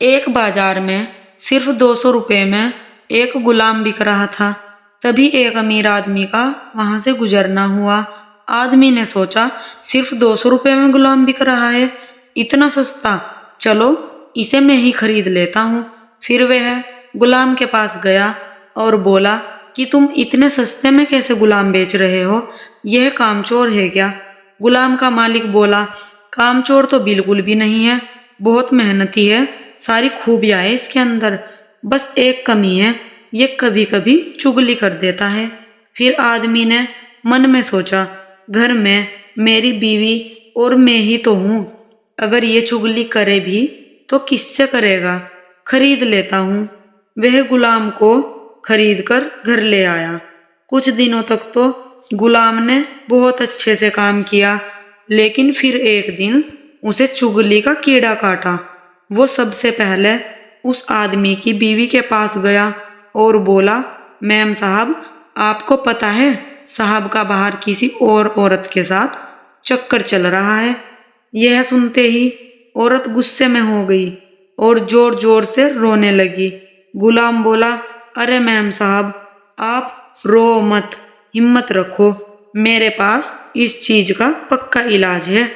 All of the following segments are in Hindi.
एक बाजार में सिर्फ 200 रुपये में एक गुलाम बिक रहा था। तभी एक अमीर आदमी का वहां से गुजरना हुआ। आदमी ने सोचा, सिर्फ 200 रुपये में गुलाम बिक रहा है, इतना सस्ता, चलो इसे मैं ही खरीद लेता हूँ। फिर वह गुलाम के पास गया और बोला कि तुम इतने सस्ते में कैसे गुलाम बेच रहे हो, यह कामचोर है क्या? गुलाम का मालिक बोला, कामचोर तो बिल्कुल भी नहीं है, बहुत मेहनती है, सारी खूबियां है इसके अंदर, बस एक कमी है, ये कभी कभी चुगली कर देता है। फिर आदमी ने मन में सोचा, घर में मेरी बीवी और मैं ही तो हूँ, अगर ये चुगली करे भी तो किससे करेगा, खरीद लेता हूँ। वह गुलाम को खरीद कर घर ले आया। कुछ दिनों तक तो गुलाम ने बहुत अच्छे से काम किया, लेकिन फिर एक दिन उसे चुगली का कीड़ा काटा। वो सबसे पहले उस आदमी की बीवी के पास गया और बोला, मैम साहब, आपको पता है साहब का बाहर किसी और औरत के साथ चक्कर चल रहा है। यह सुनते ही औरत गुस्से में हो गई और जोर जोर से रोने लगी। गुलाम बोला, अरे मैम साहब, आप रो मत, हिम्मत रखो, मेरे पास इस चीज का पक्का इलाज है।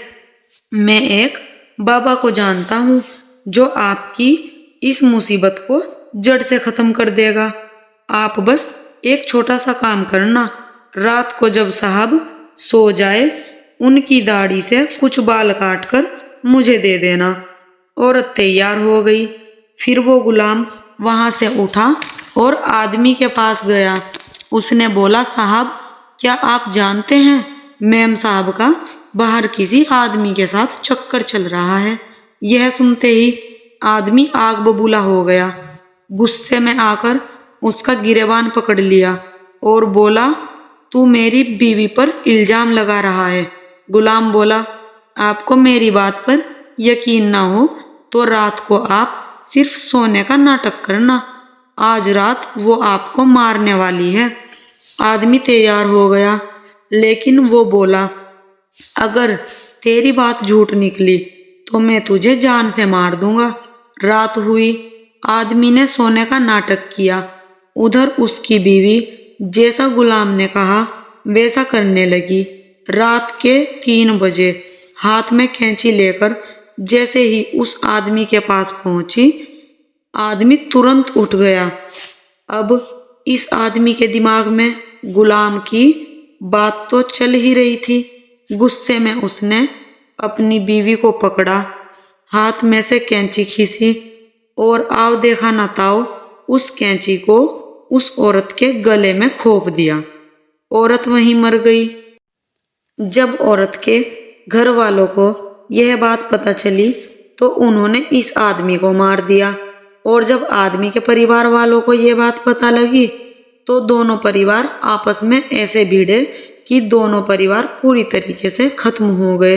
मैं एक बाबा को जानता हूँ जो आपकी इस मुसीबत को जड़ से खत्म कर देगा। आप बस एक छोटा सा काम करना, रात को जब साहब सो जाए उनकी दाढ़ी से कुछ बाल काट कर मुझे दे देना। औरत तैयार हो गई। फिर वो गुलाम वहां से उठा और आदमी के पास गया। उसने बोला, साहब, क्या आप जानते हैं मैम साहब का बाहर किसी आदमी के साथ चक्कर चल रहा है? यह सुनते ही आदमी आग बबूला हो गया। गुस्से में आकर उसका गिरेबान पकड़ लिया और बोला, तू मेरी बीवी पर इल्जाम लगा रहा है। गुलाम बोला, आपको मेरी बात पर यकीन ना हो तो रात को आप सिर्फ सोने का नाटक करना, आज रात वो आपको मारने वाली है। आदमी तैयार हो गया, लेकिन वो बोला, अगर तेरी बात झूठ निकली तो मैं तुझे जान से मार दूंगा। रात हुई, आदमी ने सोने का नाटक किया। उधर उसकी बीवी जैसा गुलाम ने कहा वैसा करने लगी। रात के 3 बजे हाथ में कैंची लेकर जैसे ही उस आदमी के पास पहुंची, आदमी तुरंत उठ गया। अब इस आदमी के दिमाग में गुलाम की बात तो चल ही रही थी। गुस्से में उसने अपनी बीवी को पकड़ा, हाथ में से कैंची खींची और आव देखा न ताव उस कैंची को उस औरत के गले में खोप दिया। औरत वहीं मर गई। जब औरत के घर वालों को यह बात पता चली तो उन्होंने इस आदमी को मार दिया, और जब आदमी के परिवार वालों को यह बात पता लगी तो दोनों परिवार आपस में ऐसे भिड़े कि दोनों परिवार पूरी तरीके से खत्म हो गए।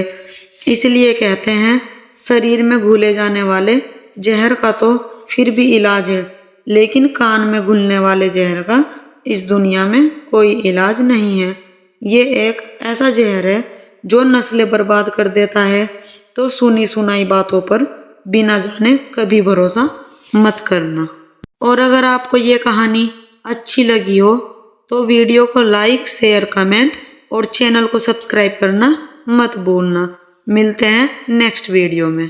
इसलिए कहते हैं, शरीर में घुले जाने वाले जहर का तो फिर भी इलाज है, लेकिन कान में घुलने वाले जहर का इस दुनिया में कोई इलाज नहीं है। ये एक ऐसा जहर है जो नस्लें बर्बाद कर देता है। तो सुनी सुनाई बातों पर बिना जाने कभी भरोसा मत करना। और अगर आपको ये कहानी अच्छी लगी हो तो वीडियो को लाइक, शेयर, कमेंट और चैनल को सब्सक्राइब करना मत भूलना। मिलते हैं नेक्स्ट वीडियो में।